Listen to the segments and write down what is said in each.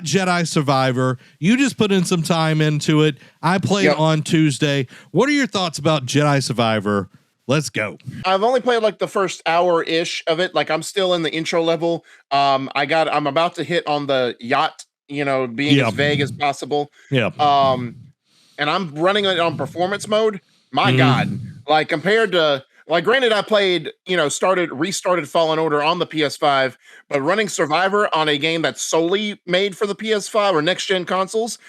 Jedi Survivor. You just put in some time into it. I played on Tuesday. What are your thoughts about Jedi Survivor? Let's go. I've only played like the first hour-ish of it. Like I'm still in the intro level. I'm about to hit on the yacht, being as vague as possible. Yeah. And I'm running it on performance mode. My God. Like compared to granted, I played, restarted Fallen Order on the PS5, but running Survivor on a game that's solely made for the PS5 or next gen consoles,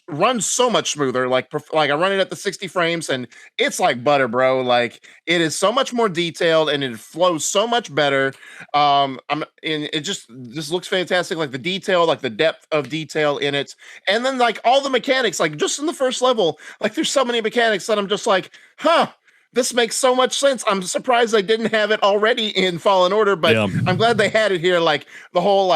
runs so much smoother. Like I run it at the 60 frames and it's like butter, bro. Like it is so much more detailed and it flows so much better. It just looks fantastic. Like the detail, like the depth of detail in it. And then like all the mechanics, like just in the first level, like there's so many mechanics that I'm just like, this makes so much sense. I'm surprised they didn't have it already in Fallen Order, but I'm glad they had it here. Like the whole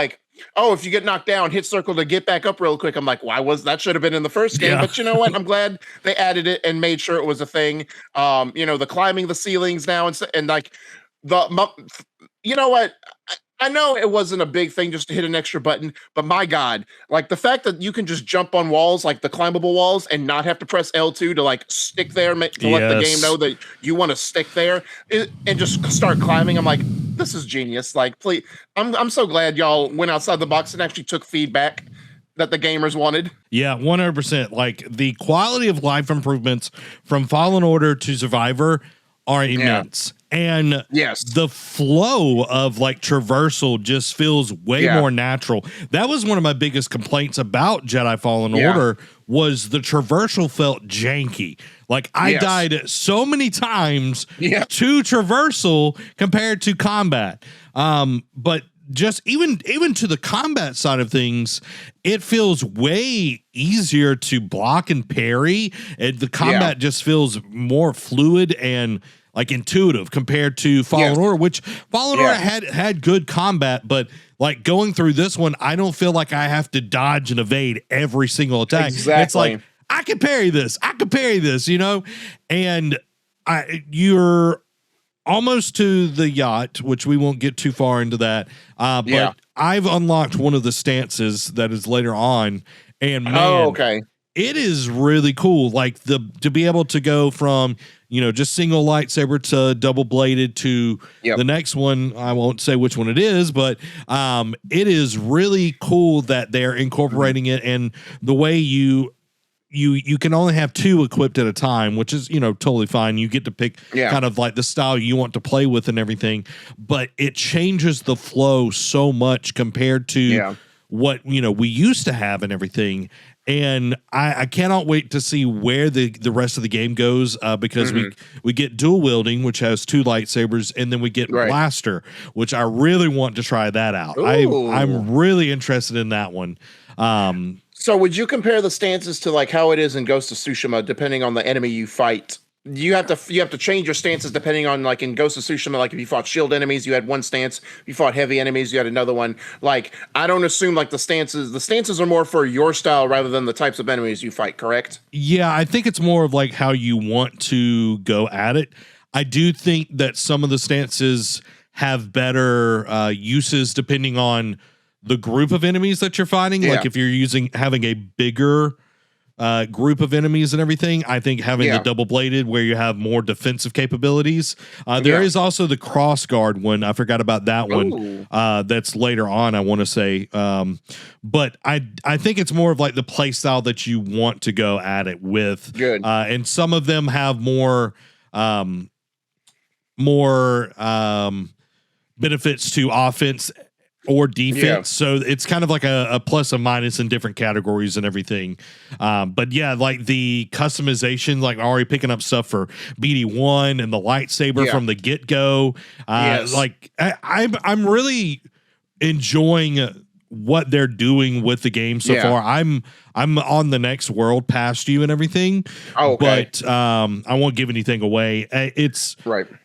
if you get knocked down, hit circle to get back up real quick. I'm like, that should have been in the first game, but you know what? I'm glad they added it and made sure it was a thing. The climbing the ceilings now and like you know what? I know it wasn't a big thing just to hit an extra button, but my God, like the fact that you can just jump on walls, like the climbable walls, and not have to press L2 to like stick there to let the game know that you want to stick there and just start climbing. I'm like, this is genius. Like, please, I'm so glad y'all went outside the box and actually took feedback that the gamers wanted. Yeah, 100%. Like the quality of life improvements from Fallen Order to Survivor are immense. And the flow of like traversal just feels way more natural. That was one of my biggest complaints about Jedi Fallen Order was the traversal felt janky. Like I died so many times to traversal compared to combat. But just even to the combat side of things, it feels way easier to block and parry. And the combat just feels more fluid and like intuitive compared to Fallen Order, which Fallen Order had good combat, but like going through this one, I don't feel like I have to dodge and evade every single attack. Exactly. It's like, I can parry this, and you're almost to the yacht, which we won't get too far into that. But I've unlocked one of the stances that is later on, and man, it is really cool. Like to be able to go from, just single lightsaber to double bladed to the next one. I won't say which one it is, but it is really cool that they're incorporating it, and the way you can only have 2 equipped at a time, which is, totally fine. You get to pick kind of like the style you want to play with and everything, but it changes the flow so much compared to what, we used to have and everything. And I cannot wait to see where the rest of the game goes, because we get dual wielding, which has 2 lightsabers, and then we get blaster, which I really want to try that out. I'm really interested in that one. So would you compare the stances to like how it is in Ghost of Tsushima, depending on the enemy you fight? You have to change your stances depending on, like in Ghost of Tsushima, like if you fought shield enemies, you had one stance. If you fought heavy enemies, you had another one. Like, I don't assume like the stances are more for your style rather than the types of enemies you fight, correct? Yeah, I think it's more of like how you want to go at it. I do think that some of the stances have better uses depending on the group of enemies that you're fighting. Like if you're having a bigger group of enemies and everything, I think having the double bladed where you have more defensive capabilities. There is also the cross guard one. I forgot about that one. That's later on, I want to say. But I think it's more of like the play style that you want to go at it with. Good. And some of them have more benefits to offense or defense. So it's kind of like a plus and minus in different categories and everything. But yeah, like the customization, like already picking up stuff for BD1 and the lightsaber from the get-go. Like I'm really enjoying what they're doing with the game so far. I'm on the next world past you and everything. But I won't give anything away. It's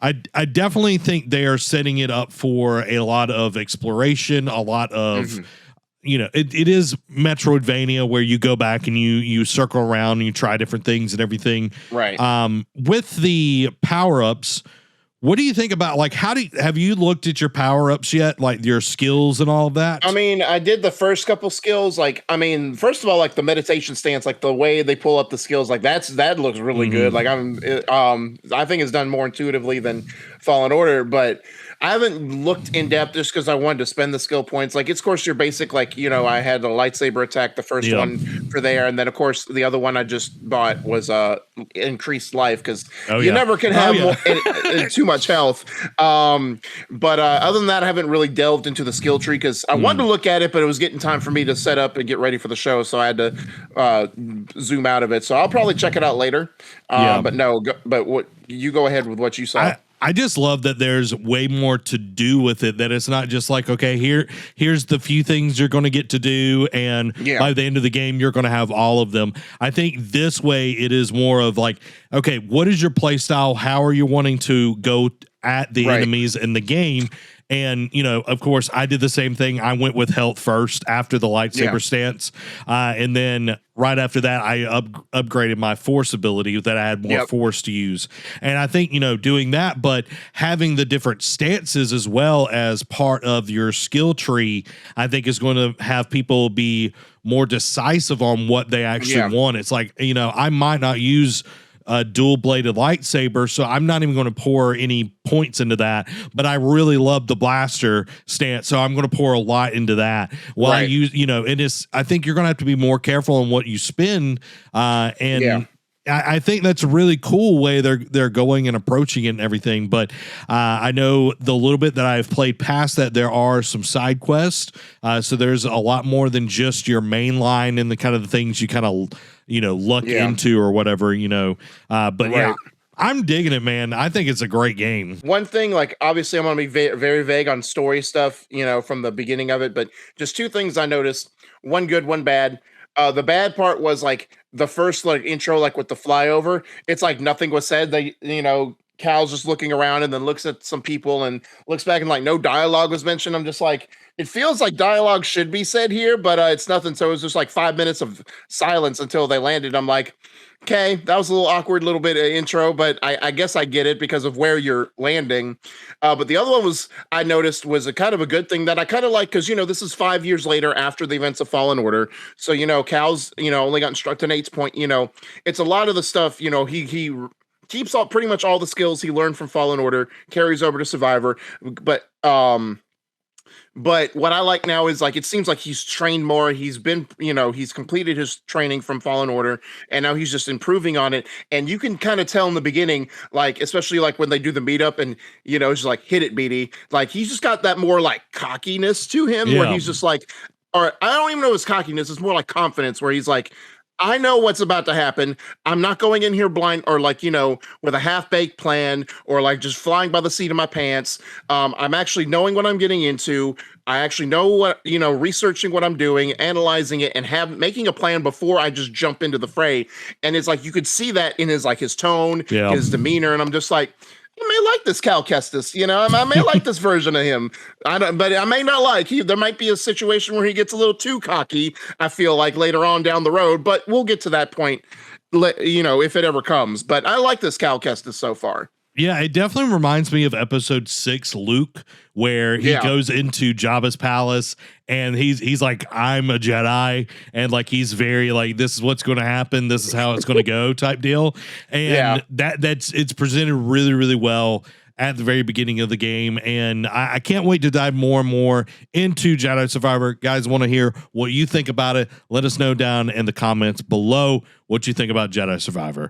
I definitely think they are setting it up for a lot of exploration, a lot of it is Metroidvania where you go back and you circle around and you try different things and everything. With the power-ups, What do you think about, like, have you looked at your power ups yet? Like your skills and all of that? I mean, I did the first couple skills. Like, I mean, first of all, like the meditation stance, like the way they pull up the skills, like that looks really good. Like I think it's done more intuitively than Fallen Order, but I haven't looked in depth just because I wanted to spend the skill points. Like, it's of course your basic, like, you know, I had the lightsaber attack, the first one for there, and then of course the other one I just bought was increased life because you never can have too much health. But other than that, I haven't really delved into the skill tree because I wanted to look at it, but it was getting time for me to set up and get ready for the show, so I had to zoom out of it. So I'll probably check it out later. But no, but what you go ahead with what you saw. I just love that there's way more to do with it, that it's not just like, okay, here's the few things you're going to get to do, and by the end of the game, you're going to have all of them. I think this way it is more of like, okay, what is your play style? How are you wanting to go at the enemies in the game? And, you know, of course, I did the same thing. I went with health first after the lightsaber stance. And then right after that, I upgraded my force ability that I had more force to use. And I think, you know, doing that, but having the different stances as well as part of your skill tree, I think is going to have people be more decisive on what they actually want. It's like, you know, I might not use a dual-bladed lightsaber, so I'm not even going to pour any points into that, but I really love the blaster stance, so I'm going to pour a lot into that. While I use, you know, I think you're going to have to be more careful on what you spend, and I think that's a really cool way they're going and approaching it and everything. But I know the little bit that I've played past that, there are some side quests, so there's a lot more than just your main line and the kind of the things you kind of, you know, luck into or whatever, you know. But yeah, I'm digging it, man. I think it's a great game. One thing, like, obviously I'm going to be very vague on story stuff, you know, from the beginning of it, but just two things I noticed, one good, one bad. The bad part was like the first like intro, like with the flyover, it's like nothing was said. They, you know, Cal's just looking around and then looks at some people and looks back and like no dialogue was mentioned. I'm just like, it feels like dialogue should be said here, but it's nothing. So it was just like 5 minutes of silence until they landed. I'm like, okay, that was a little awkward, little bit of intro, but I guess I get it because of where you're landing. But the other one I noticed was a kind of a good thing that I kind of like, because, you know, this is 5 years later after the events of Fallen Order. So, you know, Cal's, you know, only got instructed in 8's point, you know, it's a lot of the stuff, you know, he keeps pretty much all the skills he learned from Fallen Order, carries over to Survivor. But what I like now is like, it seems like he's trained more. He's been, you know, he's completed his training from Fallen Order and now he's just improving on it. And you can kind of tell in the beginning, like, especially like when they do the meetup and, you know, it's just like, hit it, BD. Like, he's just got that more like cockiness to him where he's just like, or I don't even know his cockiness. It's more like confidence where he's like, I know what's about to happen. I'm not going in here blind or like, you know, with a half-baked plan or like just flying by the seat of my pants. I'm actually knowing what I'm getting into. I actually know what, you know, researching what I'm doing, analyzing it, and making a plan before I just jump into the fray. And it's like, you could see that in his, like his tone, his demeanor. And I'm just like, I may like this Cal Kestis, you know, I may like this version of him. But I may not like. There might be a situation where he gets a little too cocky, I feel like later on down the road, but we'll get to that point, you know, if it ever comes. But I like this Cal Kestis so far. Yeah, it definitely reminds me of episode 6, Luke, where he goes into Jabba's palace and he's like, I'm a Jedi, and like he's very like, this is what's going to happen, this is how it's going to go type deal. And it's presented really, really well at the very beginning of the game, and I can't wait to dive more and more into Jedi Survivor. Guys, want to hear what you think about it. Let us know down in the comments below what you think about Jedi Survivor.